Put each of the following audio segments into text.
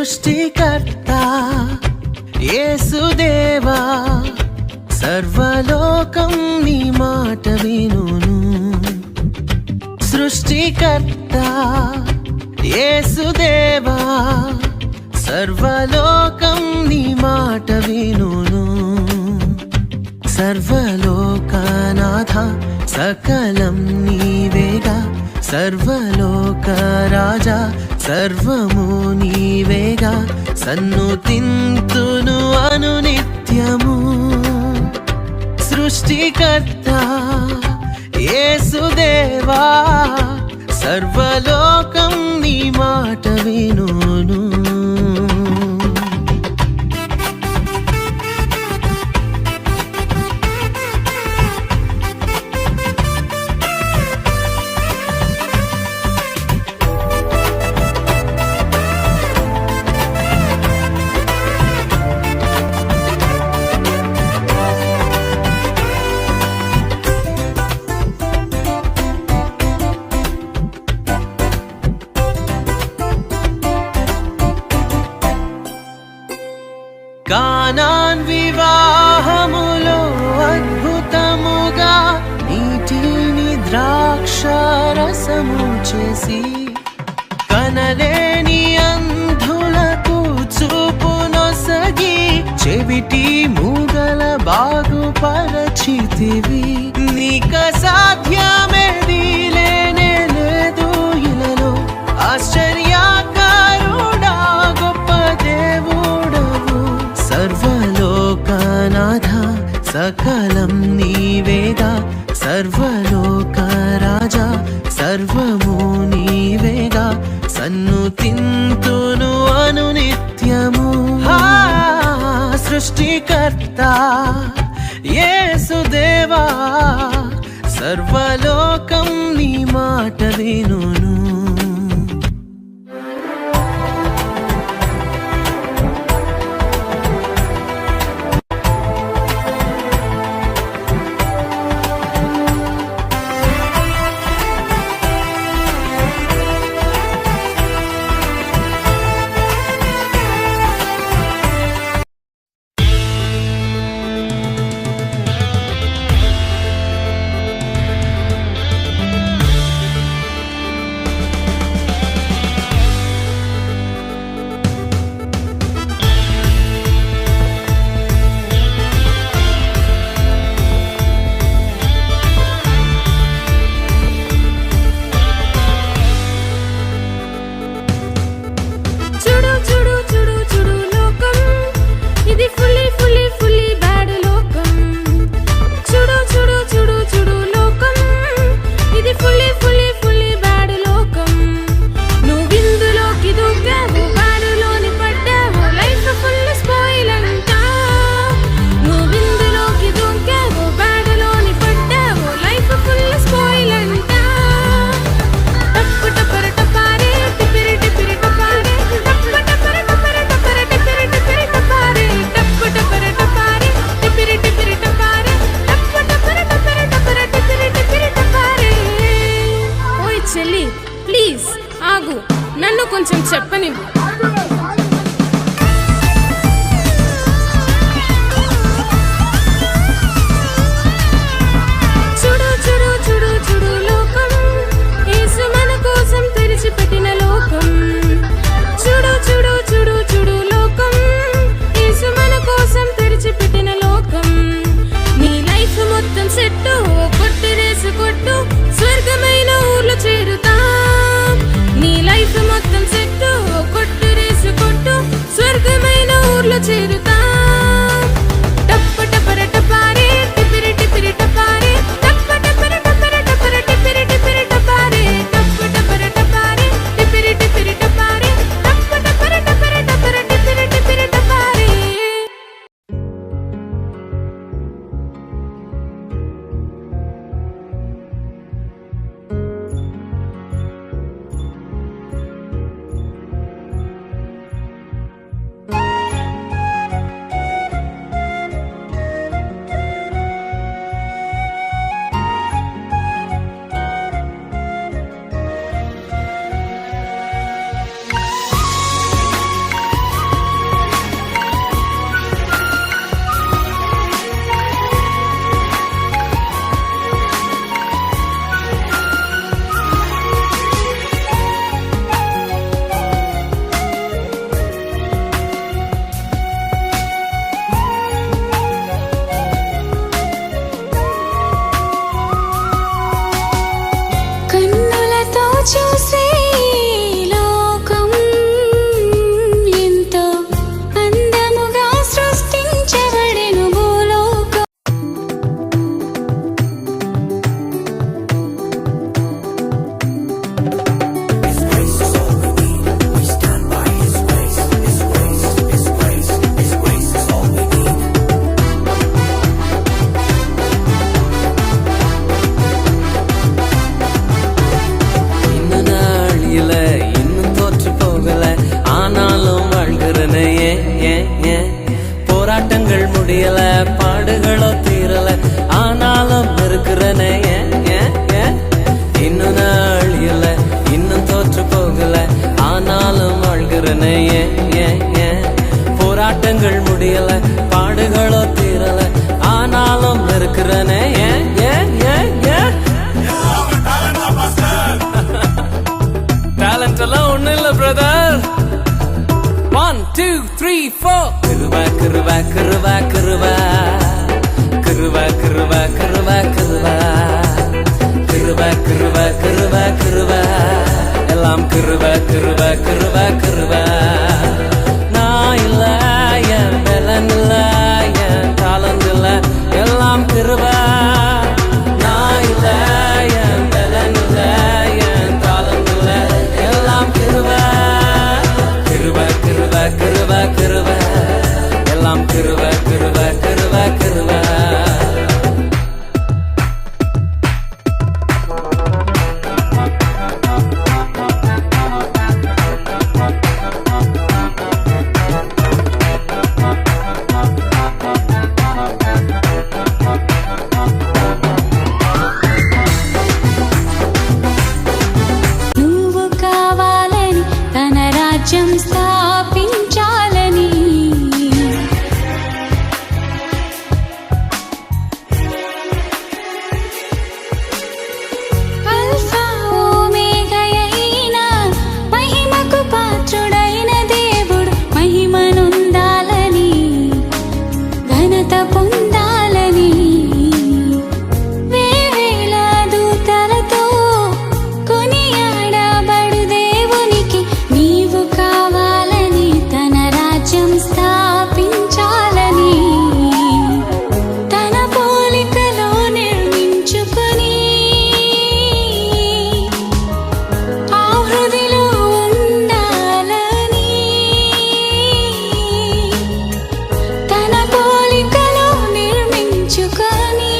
సృష్టికర్త యేసుదేవా సర్వలోకం నీ మాట వినును. సృష్టికర్త యేసుదేవా సర్వలోకం నీ మాట వినును. సర్వలోకనాథ సకలం నీవేగా, సర్వలోక రాజా సర్వము నీవేగా. సన్నుతింతును అనునిత్యము సృష్టికర్త యేసుదేవా సర్వలోకం నీ మాట వినును. కానాన్ వివాహములో అద్భుతముగా నీటిని ద్రాక్షారసము చేసి, కనలేని అంధులకు చూపునొసగి, చెవిటి మూగల బాగుపరచితివి. నీక సాధ్యమేది లేనే లేదు ఇలలో, ఆశ్చర్యకారుడా గొప్ప దేవుడవు. సర్వలోకనాథ సకలం నీవేగా, సర్వలోక రాజా సర్వము నీవేగా. సన్నుతింతును అనునిత్యము సృష్టికర్త యేసుదేవా సర్వలోకం నీ మాట వినును. ప్లీజ్ ఆగు, నన్ను కొంచెం చెప్పని. చూడు చూడు చూడు చూడు లోకం, యేసు మన కోసం తెరిచిపెట్టిన లోకం. చూడు చూడు చూడు చూడు లోకం, యేసు మన కోసం తెరిచిపెట్టిన లోకం. నీ లైఫ్ మొత్తం సెట్టు, కొట్టు రేసు కొట్టు, స్వర్గమైన ఊర్లో చేరుతా. నీ లైఫ్ మొత్తం సెట్టు, కొట్టు రేసు కొట్టు, స్వర్గమైన ఊర్లో చేరుతా. టప్ప టపర టపారే టిపిరి టిపిరి టపారే, టప్ప టపర టపర టపర టిపిరి టిపిరి టపారే, టప్ప టపర టపారే టిపిరి టిపిరి టపారే, టప్ప టపర టపర టపర టిపిరి టిపిరి టపారే. பார்க்கிறனே டாலண்ட் எல்லாம் ஒண்ணு இல்ல பிரதர் 1 2 3 4 கிருபா கிருபா கிருபா கிருபா கிருபா கிருபா கிருபா கிருபா கிருபா கிருபா கிருபா கிருபா எல்லாம் கிருபா கிருபா கிருபா கிருபா நான் இல்ல என் பலன் இல்ல என் டாலண்ட் இல்ல எல்லாம் கிருபா நான் இல்ல என் பலன் இல்ல என் டாலண்ட் இல்ல எல்லாம் கிருபா கிருபா கிருபா கிருபா கிருபா எல்லாம் கிருபா கிருபா கிருபா கிருபா నువ్వు కావాలని తన రాజ్యం స్థాపించాలని అల్ఫా ఓమేగయైన మహిమకు పాత్రుడైన దేవుడు మహిమనుందాలని ఘనత పొందాలని వేవేల దూతలతో కొనియాడబడు దేవునికి నీవు కావాలని తన రాజ్యం స్థాపించాలని తన పోలికలో నిర్మించుకొని ఆ హృదిలో ఉండాలని తన పోలికలో నిర్మించుకొని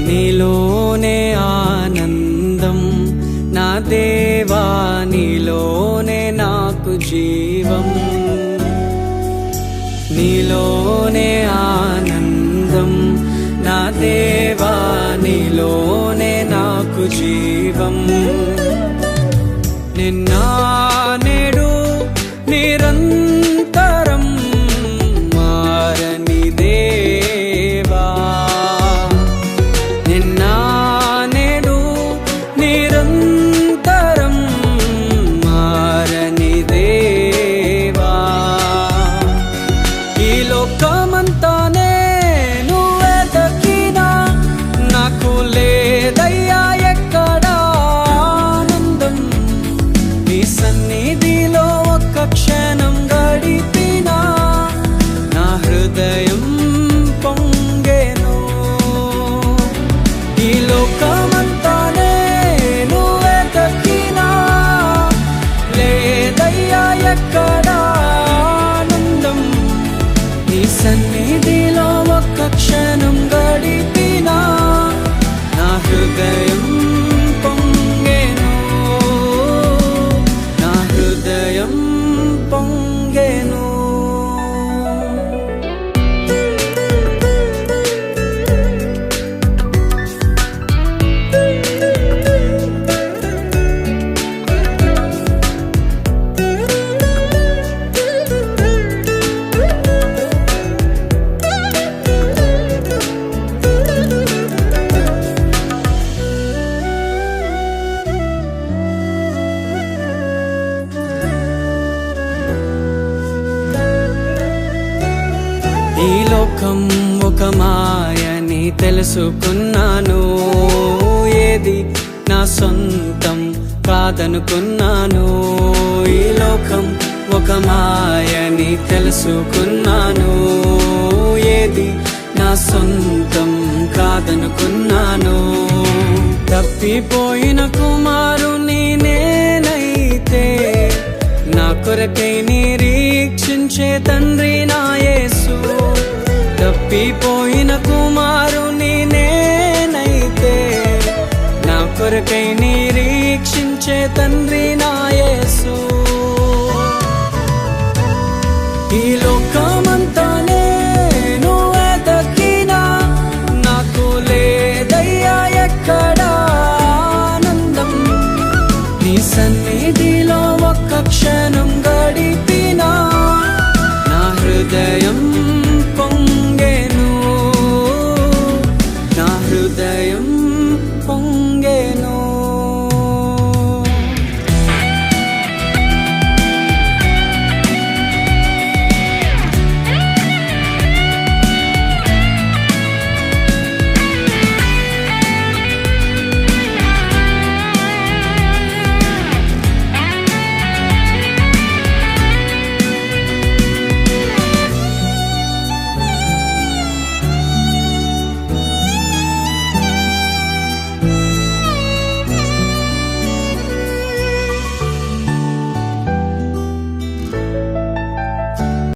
నీలోనే ఆనందం నా దేవా నీలోనే నాకు జీవం నీలోనే ఆనందం నా దేవా నీలోనే నాకు జీవం నిన్న నేడు నిరంతరం మారని దేవా నిన్న నేడు నిరంతరం మారని దేవా ఈ లోకమంతానే నువ్వే దక్కినా నాకు లేదయ్యా ఎక్కడా ఆనందం నీ సన్నిధిలో ఒక్క క్షణం గడిపినా నా హృదయం పొంగెను ఈ లోకమంతానే నువ్వే దక్కినా లేదయ్యా ఎక్కడా ఆనందం నీ సన్నిధిలో ఒక్క క్షణం గడిపినా నా హృదయం పొంగెను నా హృదయం పొంగెను ఈ లోకం ఒక మాయని తెలుసుకున్నాను ఏది నా సొంతం కాదనుకున్నాను ఈ లోకం ఒక మాయని తెలుసుకున్నాను ఏది నా సొంతం కాదనుకున్నాను తప్ప తప్పిపోయిన కుమారుని నేనైతే నా కొరకై నిరీక్షించే తండ్రి నా యేసు. తప్పిపోయిన కుమారుని నేనైతే నా కొరకై నిరీక్షించే తండ్రి నా యేసు.